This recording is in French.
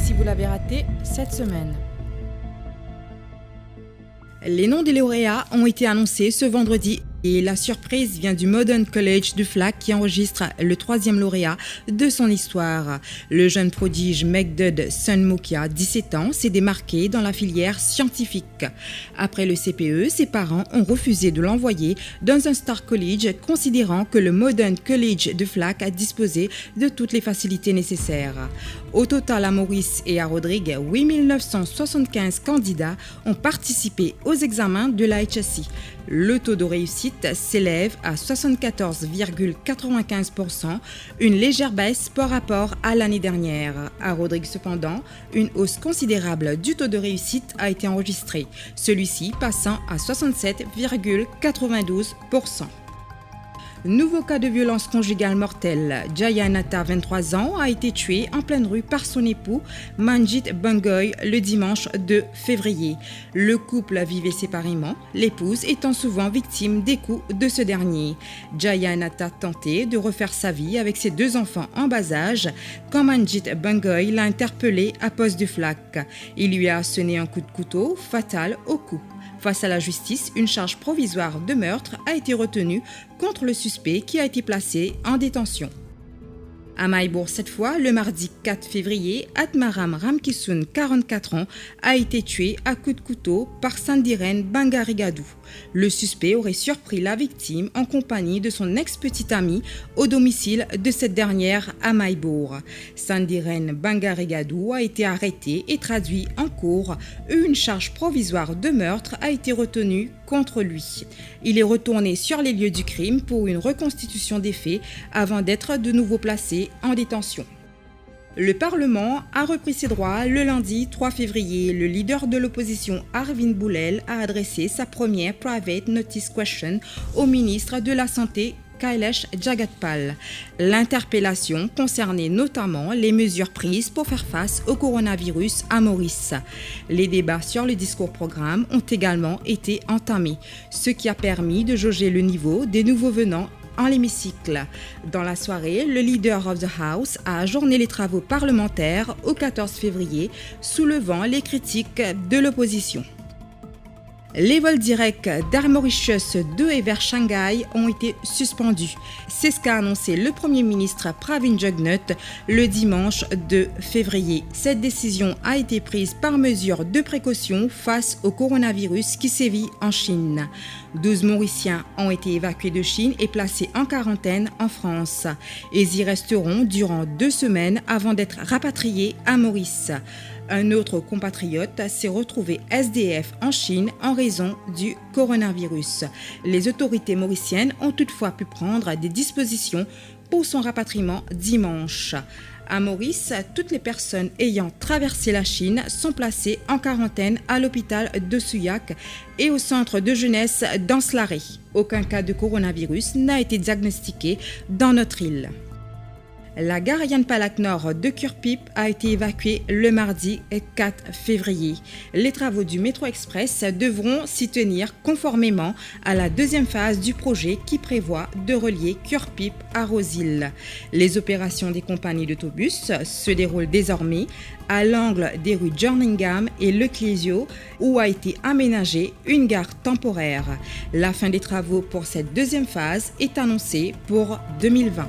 si vous l'avez raté cette semaine. Les noms des lauréats ont été annoncés ce vendredi et la surprise vient du Modern College du FLAC qui enregistre le 3e lauréat de son histoire. Le jeune prodige Megdud Sunmukia, 17 ans, s'est démarqué dans la filière scientifique. Après le CPE, ses parents ont refusé de l'envoyer dans un Star College, considérant que le Modern College du FLAC a disposé de toutes les facilités nécessaires. Au total, à Maurice et à Rodrigue, 8 975 candidats ont participé aux examens de la HSI. Le taux de réussite s'élève à 74,95%, une légère baisse par rapport à l'année dernière. À Rodrigue, cependant, une hausse considérable du taux de réussite a été enregistrée, celui-ci passant à 67,92%. Nouveau cas de violence conjugale mortelle. Jayanata, 23 ans, a été tuée en pleine rue par son époux Manjit Bangoy le dimanche 2 février. Le couple vivait séparément, l'épouse étant souvent victime des coups de ce dernier. Jayanata tentait de refaire sa vie avec ses 2 enfants en bas âge quand Manjit Bangoy l'a interpellé à poste du FLAC. Il lui a asséné un coup de couteau fatal au cou. Face à la justice, une charge provisoire de meurtre a été retenue contre le suspect qui a été placé en détention. À Maïbourg, cette fois, le mardi 4 février, Atmaram Ramkisoun, 44 ans, a été tué à coups de couteau par Sandiren Bangarigadou. Le suspect aurait surpris la victime en compagnie de son ex-petite amie au domicile de cette dernière à Maïbourg. Sandiren Bangarigadou a été arrêté et traduit en cours. Une charge provisoire de meurtre a été retenue contre lui. Il est retourné sur les lieux du crime pour une reconstitution des faits avant d'être de nouveau placé en détention. Le Parlement a repris ses droits le lundi 3 février. Le leader de l'opposition Arvind Boulel a adressé sa première private notice question au ministre de la Santé Kailash Jagatpal. L'interpellation concernait notamment les mesures prises pour faire face au coronavirus à Maurice. Les débats sur le discours-programme ont également été entamés, ce qui a permis de jauger le niveau des nouveaux venants en l'hémicycle. Dans la soirée, le Leader of the House a ajourné les travaux parlementaires au 14 février, soulevant les critiques de l'opposition. Les vols directs d'Air Mauritius de et vers Shanghai ont été suspendus. C'est ce qu'a annoncé le Premier ministre Pravin Jugnauth le dimanche 2 février. Cette décision a été prise par mesure de précaution face au coronavirus qui sévit en Chine. 12 Mauriciens ont été évacués de Chine et placés en quarantaine en France. Ils y resteront durant 2 semaines avant d'être rapatriés à Maurice. Un autre compatriote s'est retrouvé SDF en Chine en raison du coronavirus. Les autorités mauriciennes ont toutefois pu prendre des dispositions pour son rapatriement dimanche. À Maurice, toutes les personnes ayant traversé la Chine sont placées en quarantaine à l'hôpital de Souillac et au centre de jeunesse d'Anse-Larrey. Aucun cas de coronavirus n'a été diagnostiqué dans notre île. La gare Yann Palak Nord de Kurpip a été évacuée le mardi 4 février. Les travaux du métro express devront s'y tenir conformément à la 2e phase du projet qui prévoit de relier Kurpip à Rosil. Les opérations des compagnies d'autobus se déroulent désormais à l'angle des rues Jorningham et Le Clésio, où a été aménagée une gare temporaire. La fin des travaux pour cette 2e phase est annoncée pour 2020.